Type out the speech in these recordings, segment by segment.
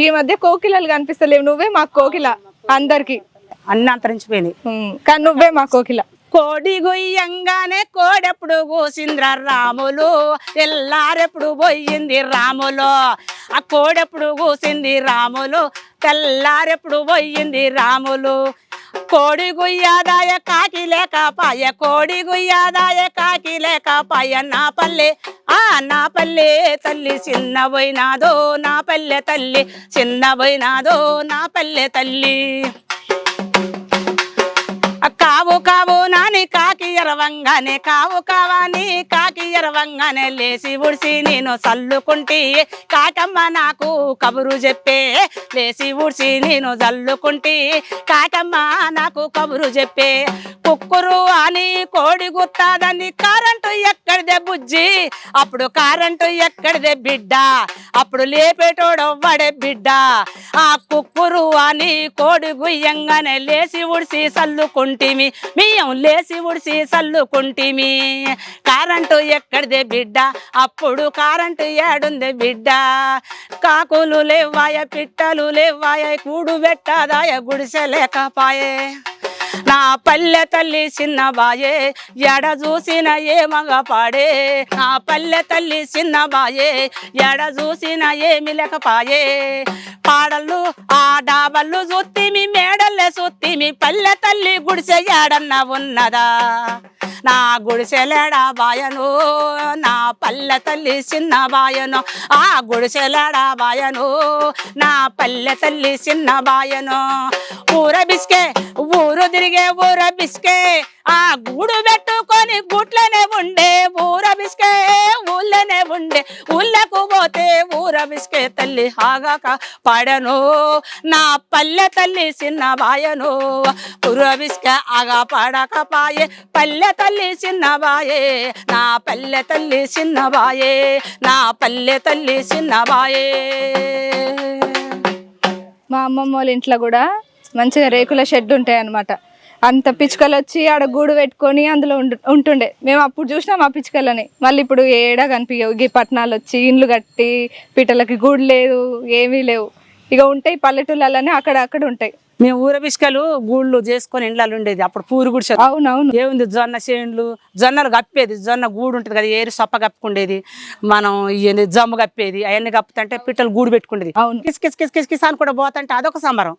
ఈ మధ్య కోకిలలు కనిపిస్తలేవు, నువ్వే మాకు కోకిల అందరికి. అన్ని అంతరించిపోయినాయి, కానీ నువ్వే మా కోకిల. కోడి గొయ్యంగానే కోడెప్పుడు కూసింద్ర రాములు, తెల్లారెప్పుడు పోయింది రాములు. ఆ కోడెప్పుడు కూసింది రాములు, తెల్లారెప్పుడు పోయింది రాములు. కోడి గుయ్యాదాయ కాకి లేకపాయ, కోడి గుయ్యాదాయ కాకి లేకపాయ. నా పల్లె నా పల్లె తల్లి చిన్న పోయినాదో, నా పల్లె తల్లి చిన్న పోయినాదో, నా పల్లె తల్లి. కావు కావు నాని కాకి ఎరవంగానే, కావు కావాని కాకి ఎరవంగానే లేసి ఉడిసి నేను చల్లుకుంటే, కాకమ్మ నాకు కబురు చెప్పే. లేసి ఉడిసి నేను చల్లుకుంటే, కాకమ్మ నాకు కబురు చెప్పే. కుక్కురు అని కోడి గుత్తాదని, కరెంటు ఎక్కడిదే బుజ్జి, అప్పుడు కరెంటు ఎక్కడిదే బిడ్డ, అప్పుడు లేపేటోడవ్వడే బిడ్డ. ఆ కుక్కురు అని కోడి గుయ్యంగానే లేసి ఉడిసి చల్లుకుంటిమి, మేము లేసి ఉడిసి చల్లుకుంటిమి. కరెంటు ఎక్కడిదే బిడ్డ, అప్పుడు కరెంటు ఏడుందే బిడ్డ. కాకులు లేవాయ, పిట్టలు లేవాయ, కూడు పెట్టదాయ గుడిసె లేకపాయే. నా పల్లె తల్లి చిన్నబాయే, ఎడ చూసిన ఏ మగ పాడే. నా పల్లె తల్లి చిన్నబాయే, ఎడ చూసిన ఏమి లేకపాయే. పాడళ్ళు ఆ డాబళ్ళు చూత్తిమి, మేడల్లే చూత్తిమి, పల్లె తల్లి గుడిసె ఏడన్న ఉన్నదా. నా గుడిసెలేడా బాయను, నా పల్లె తల్లి చిన్న బాయను. ఆ గుడిసెలేడా బాయను, నా పల్లె తల్లి చిన్న బాయను. ఊర బిస్కే ఊరు తిరిగే ఊర బిస్కే, ఆ గూడు పెట్టుకొని గుట్లనే ఉండే. ఊర బిస్కే ఊళ్ళనే ఉండే, ఊళ్ళకు పోతే ఊర బిస్కే తల్లి ఆగాక పాడను. నా పల్లె తల్లి చిన్న బాయను, ఊర బిస్కే ఆగా పాడక పాయే. పల్లె తల్లి చిన్న బాయే, నా పల్లె తల్లి చిన్న బాయే, నా పల్లె తల్లి చిన్న బాయే. మా అమ్మమ్మ వాళ్ళ ఇంట్లో కూడా మంచిగా రేకుల షెడ్ ఉంటాయి అన్నమాట. అంత పిచ్చుకలు వచ్చి ఆడ గూడు పెట్టుకొని అందులో ఉంటుండే. మేము అప్పుడు చూసినాం ఆ పిచ్చుకలని. మళ్ళీ ఇప్పుడు ఏడా కనిపించవు. ఈ పట్టణాలు వచ్చి ఇండ్లు కట్టి పిట్టలకి గూడు లేదు, ఏమీ లేవు. ఇక ఉంటాయి పల్లెటూళ్ళలోనే అక్కడ అక్కడ ఉంటాయి. మేము ఊర బిస్కలు గూళ్ళు చేసుకొని ఇండ్లలో ఉండేది అప్పుడు, పూరి గుడిసె. అవునవును. ఏముంది జొన్న చేనులు, జొన్నలు కప్పేది, జొన్న గూడు ఉంటుంది కదా, ఏరి సొప్ప కప్పుకుండేది. మనం ఇవన్నీ జమ్ము కప్పేది, అవన్నీ కప్పుతుంటే పిట్టలు గూడు పెట్టుకుండేది. కిస్ కిస్ కిస్ కిస్ కిస్ అని కూడా పోతుంటే అదొక సంబరం.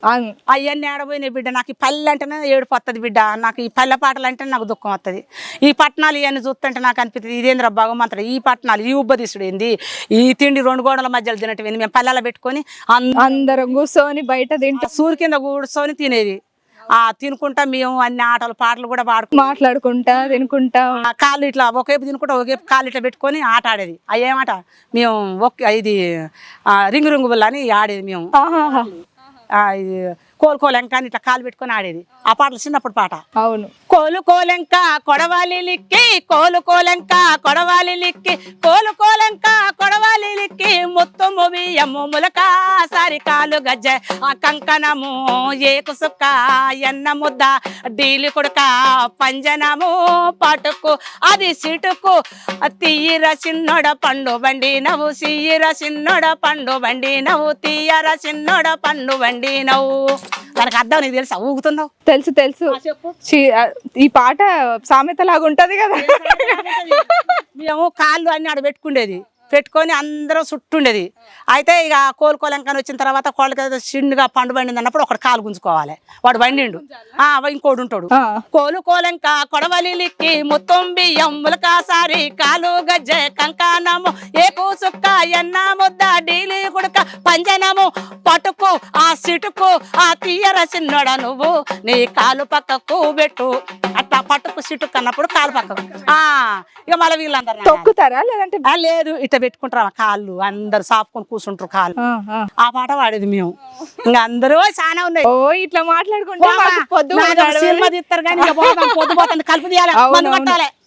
అవన్నీ ఆడపోయినాయి బిడ్డ. నాకు ఈ పల్లె అంటేనే ఏడుపు వస్తుంది బిడ్డ. నాకు ఈ పల్లె పాటలు అంటే నాకు దుఃఖం వస్తుంది. ఈ పట్టణాలు ఇవన్నీ చూస్తుంటే నాకు అనిపిస్తుంది, ఇదేంద్ర భగవంతుడు ఈ పట్టణాలు, ఈ ఉబ్బదీసుడు ఏంది, ఈ తిండి రెండు గోడల మధ్యలో తినటం ఏంది. మేము పల్లెలో పెట్టుకొని అందరం కూర్చొని బయట తింటా, సూర్యు కింద కూర్చొని తినేది. తినుకుంటా మేము అన్ని ఆటలు పాటలు కూడా మాట్లాడుకుంటా తినుకుంటా, కాళ్ళు ఇట్లా ఒకవైపు తినుకుంటా ఒకవైపు కాళ్ళు ఇట్లా పెట్టుకొని ఆట ఆడేది. అయ్యేమాట మేము ఇది రింగు రింగు బుల్ల అని ఆడేది మేము. ఇది కోలుకోలేంక అని ఇట్లా కాలు పెట్టుకొని ఆడేది. ఆ పాటలు చిన్నప్పుడు పాట. అవును. కోలుకోలేంక కొడవాలి లిక్కి, కోలుకోలేంక కొడవాలి లిక్కి, కోలుకోలేంక కొడవాలి లిక్కి, మొత్తము బియ్యము ములక సారి కాలు గజ్జ, ఆ కంకణము ఏకు సుక్క ఎన్న ముద్ద, డీలి కొడుక పంజనము పటుకు అది సిటుకు, తీయర చిన్నోడ పండు బండి నవ్వు, సియ్యర చిన్నోడ పండు బండి నవ్వు, తీయర చిన్నోడ పండు బండి నవ్వు. దానికి అర్థం నీకు తెలుసా? ఊగుతున్నావు. తెలుసు తెలుసు. ఈ పాట సామెత లాగా ఉంటది కదా. మేము కాళ్ళు అన్ని ఆడ పెట్టుకొని అందరం చుట్టుండేది. అయితే ఇక కోలుకోలేంకని వచ్చిన తర్వాత కోళ్ళకి చిన్నగా పండు బండింది అన్నప్పుడు ఒకటి కాలు గుంజుకోవాలి. వాడు బండిండు, ఇంకోడు ఉంటాడు. కోలుకోలేంక కొడవలి లిక్కి, మొత్తం బియ్యం ములకాసారి కాలు గజ్జె కంకానము ఏకు సుక్క ఎన్న ముద్ద, డీలి కుడక పంజనము పటుకు ఆ సిటుకు, ఆ తీయర చిన్నోడ నువ్వు నీ కాలు పక్కకు పెట్టు. అట్లా పట్టుకు సిటుకు అన్నప్పుడు కాలు పక్కకు. ఇక మళ్ళీ వీళ్ళందరూ తొక్కుతారా లేదంటే లేదు ఇట్లా పెట్టుకుంటారు కాళ్ళు, అందరు సాపుకొని కూర్చుంటారు కాళ్ళు. ఆ పాట పాడేది మేము. ఇంకా అందరూ చాలా ఉన్నాయి. ఇట్లా మాట్లాడుకుంటా సినిమా తీస్తారు కానీ పొద్దుపోతుంది, కలుపు తీయాలి, మందు పట్టాలి.